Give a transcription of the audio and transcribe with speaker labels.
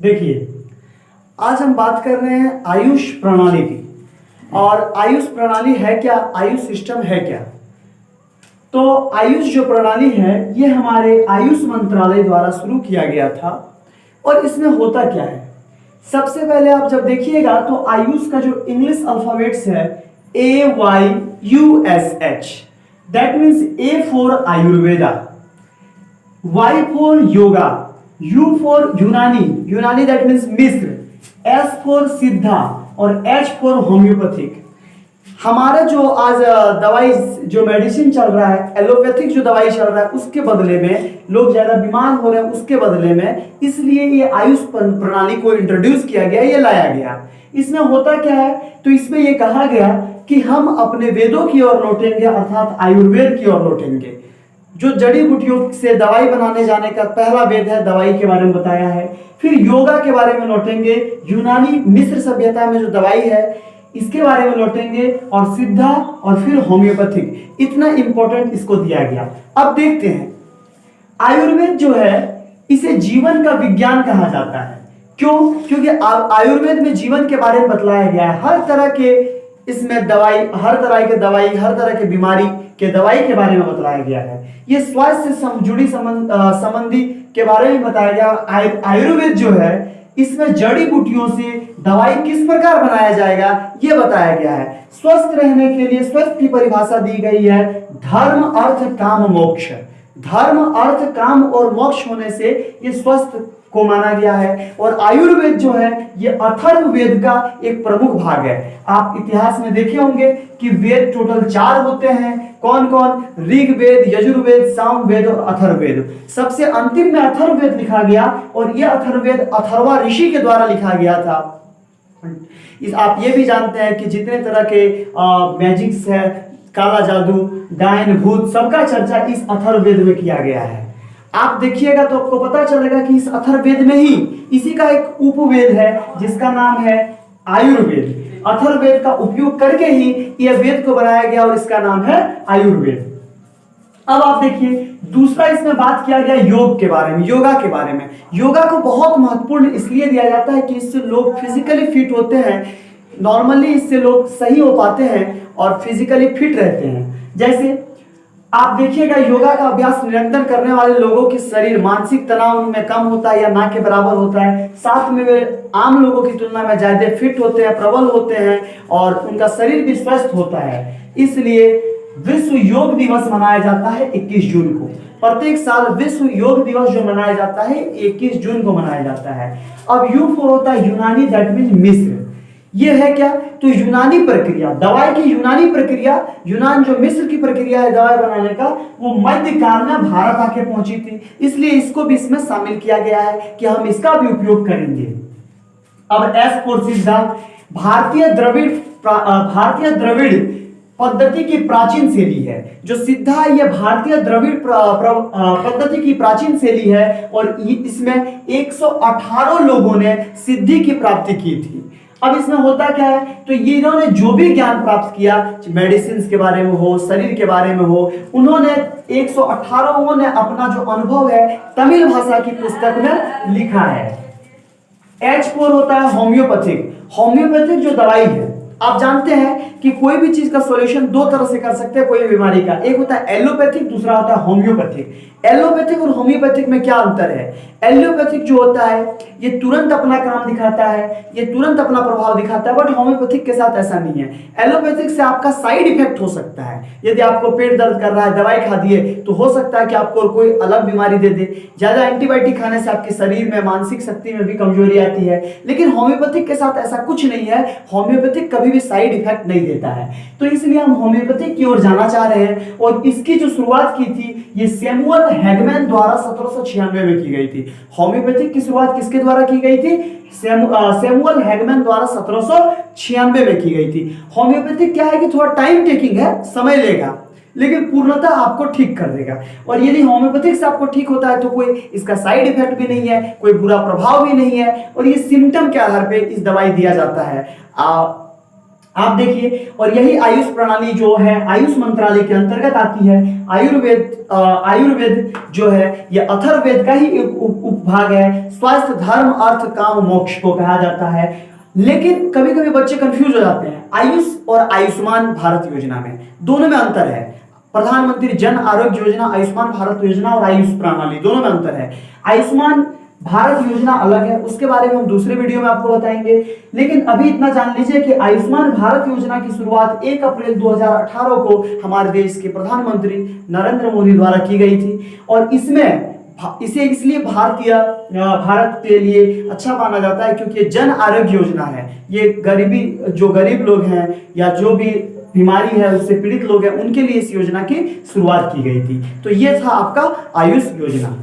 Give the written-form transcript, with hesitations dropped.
Speaker 1: देखिए, आज हम बात कर रहे हैं आयुष प्रणाली की। और आयुष प्रणाली है क्या, आयुष सिस्टम है क्या? तो आयुष जो प्रणाली है ये हमारे आयुष मंत्रालय द्वारा शुरू किया गया था। और इसमें होता क्या है, सबसे पहले आप जब देखिएगा तो आयुष का जो इंग्लिश अल्फाबेट्स है AYUSH, that means A for Ayurveda, Y for yoga, U for यूनानी दैट मीन्स मिस्र, S फॉर सिद्धा और H फॉर होम्योपैथिक। हमारा जो आज दवाई जो मेडिसिन चल रहा है, एलोपैथिक जो दवाई चल रहा है, उसके बदले में लोग ज्यादा बीमार हो रहे हैं, उसके बदले में इसलिए ये आयुष प्रणाली को इंट्रोड्यूस किया गया, ये लाया गया। इसमें होता क्या है, तो इसमें ये कहा गया कि हम अपने वेदों की ओर लौटेंगे, अर्थात आयुर्वेद की ओर लौटेंगे। जो जड़ी बूटियों से दवाई बनाने जाने का पहला वेद है, दवाई के बारे में बताया है। फिर योगा के बारे में लौटेंगे, यूनानी मिस्र सभ्यता में जो दवाई है इसके बारे में लौटेंगे, और सिद्धा, और फिर होम्योपैथिक। इतना इंपॉर्टेंट इसको दिया गया। अब देखते हैं, आयुर्वेद जो है इसे जीवन का विज्ञान कहा जाता है। क्यों? क्योंकि आयुर्वेद में जीवन के बारे में बतलाया गया है। हर तरह के इसमें दवाई, हर तरह के दवाई, हर तरह के बीमारी के दवाई के बारे में बतलाया गया है। ये स्वास्थ्य से जुड़ी संबंधी के बारे में बताया गया। आयुर्वेद जो है इसमें जड़ी बूटियों से दवाई किस प्रकार बनाया जाएगा ये बताया गया है। स्वस्थ रहने के लिए स्वस्थ की परिभाषा दी गई है, धर्म अर्थ काम मोक्ष। धर्म अर्थ काम और मोक्ष होने से ये स्वस्थ को माना गया है। और आयुर्वेद जो है ये अथर्ववेद का एक प्रमुख भाग है। आप इतिहास में देखे होंगे कि वेद टोटल 4 होते हैं। कौन कौन? ऋग्वेद, यजुर्वेद, सामवेद और अथर्ववेद। सबसे अंतिम में अथर्ववेद लिखा गया, और यह अथर्ववेद अथर्वा ऋषि के द्वारा लिखा गया था। आप ये भी जानते हैं कि जितने तरह के मैजिक्स है, काला जादू, डायन, भूत, सबका चर्चा इस अथर्ववेद में किया गया है। आप देखिएगा तो आपको पता चलेगा कि इस अथर्ववेद में ही इसी का एक उपवेद है जिसका नाम है आयुर्वेद। अथर्ववेद का उपयोग करके ही यह वेद को बनाया गया और इसका नाम है आयुर्वेद। अब आप देखिए, दूसरा इसमें बात किया गया योग के बारे में, योगा के बारे में। योगा को बहुत महत्वपूर्ण इसलिए दिया जाता है कि इससे लोग फिजिकली फिट होते हैं। नॉर्मली इससे लोग सही हो पाते हैं और फिजिकली फिट रहते हैं। जैसे आप देखिएगा, योगा का अभ्यास निरंतर करने वाले लोगों के शरीर, मानसिक तनाव उनमें कम होता है या ना के बराबर होता है। साथ में वे आम लोगों की तुलना में ज्यादा फिट होते हैं, प्रबल होते हैं, और उनका शरीर भी स्वस्थ होता है। इसलिए विश्व योग दिवस मनाया जाता है 21 जून को। प्रत्येक साल विश्व योग दिवस जो मनाया जाता है 21 जून को मनाया जाता है। अब यू फॉर होता है यूनानी, दैट मीन्स मिस्र। ये है क्या? तो यूनानी प्रक्रिया, दवाई की यूनानी प्रक्रिया, यूनान जो मिस्र की प्रक्रिया है दवाई बनाने का, वो मध्यकाल में भारत आके पहुंची थी। इसलिए इसको भी इसमें शामिल किया गया है कि हम इसका भी उपयोग करेंगे। अब एस फॉर सिद्धा, भारतीय द्रविड़ पद्धति की प्राचीन शैली है। जो सिद्धा है यह भारतीय द्रविड़ पद्धति की प्राचीन शैली है, और इसमें 118 लोगों ने सिद्धि की प्राप्ति की थी। अब इसमें होता क्या है, तो ये इन्होंने जो भी ज्ञान प्राप्त किया, मेडिसिन के बारे में हो, शरीर के बारे में हो, उन्होंने 118 ने अपना जो अनुभव है तमिल भाषा की पुस्तक में लिखा है। H फोर होता है होम्योपैथिक। होम्योपैथिक जो दवाई है, आप जानते हैं कि कोई भी चीज का सॉल्यूशन 2 तरह से कर सकते हैं कोई भी बीमारी का। एक होता है एलोपैथिक, दूसरा होता है होम्योपैथिक। एलोपैथिक और होम्योपैथिक में क्या अंतर है? एलोपैथिक जो होता है ये तुरंत अपना काम दिखाता है, ये तुरंत अपना प्रभाव दिखाता है, बट होम्योपैथिक के साथ ऐसा नहीं है। एलोपैथिक से आपका साइड इफेक्ट हो सकता है। यदि आपको पेट दर्द कर रहा है, दवाई खा दिए तो हो सकता है कि आपको कोई अलग बीमारी दे दे। ज्यादा एंटीबायोटिक खाने से आपके शरीर में मानसिक शक्ति में भी कमजोरी आती है। लेकिन होम्योपैथिक के साथ ऐसा कुछ नहीं है। होम्योपैथिक कभी भी साइड इफेक्ट नहीं देता है। तो इसलिए हम होम्योपैथिक की ओर जाना चाह रहे हैं। और इसकी जो शुरुआत की थी ये सैमुअल हैगमैन द्वारा 1796 में की गई थी। होम्योपैथिक की शुरुआत किसके द्वारा की गई थी? सैमुअल हैगमैन द्वारा 1796 में की गई थी। होम्योपैथिक क्या है कि थोड़ा टाइम टेकिंग है, समय लेगा, लेकिन पूर्णतः आपको ठीक कर देगा। और यदि होम्योपैथिक से आपको ठीक होता है तो कोई इसका साइड इफेक्ट भी नहीं है, कोई बुरा प्रभाव भी नहीं है, और ये सिम्टम के आधार पे इस दवाई दिया जाता है। आप देखिए, और यही आयुष प्रणाली जो है आयुष मंत्रालय के अंतर्गत आती है। आयुर्वेद जो है ये अथर्ववेद का ही एक उपभाग है। स्वास्थ्य, धर्म, अर्थ, काम, मोक्ष को कहा जाता है। लेकिन कभी कभी बच्चे कंफ्यूज हो जाते हैं आयुष और आयुष्मान भारत योजना में, दोनों में अंतर है। प्रधानमंत्री जन आरोग्य योजना, आयुष्मान भारत योजना और आयुष प्रणाली दोनों में अंतर है। आयुष्मान भारत योजना अलग है, उसके बारे में हम दूसरे वीडियो में आपको बताएंगे। लेकिन अभी इतना जान लीजिए कि आयुष्मान भारत योजना की शुरुआत 1 अप्रैल 2018 को हमारे देश के प्रधानमंत्री नरेंद्र मोदी द्वारा की गई थी। और इसे इसलिए भारत के लिए अच्छा माना जाता है क्योंकि जन आरोग्य योजना है। ये जो गरीब लोग हैं या जो भी बीमारी है उससे पीड़ित लोग हैं उनके लिए इस योजना की शुरुआत की गई थी। तो ये था आपका आयुष योजना।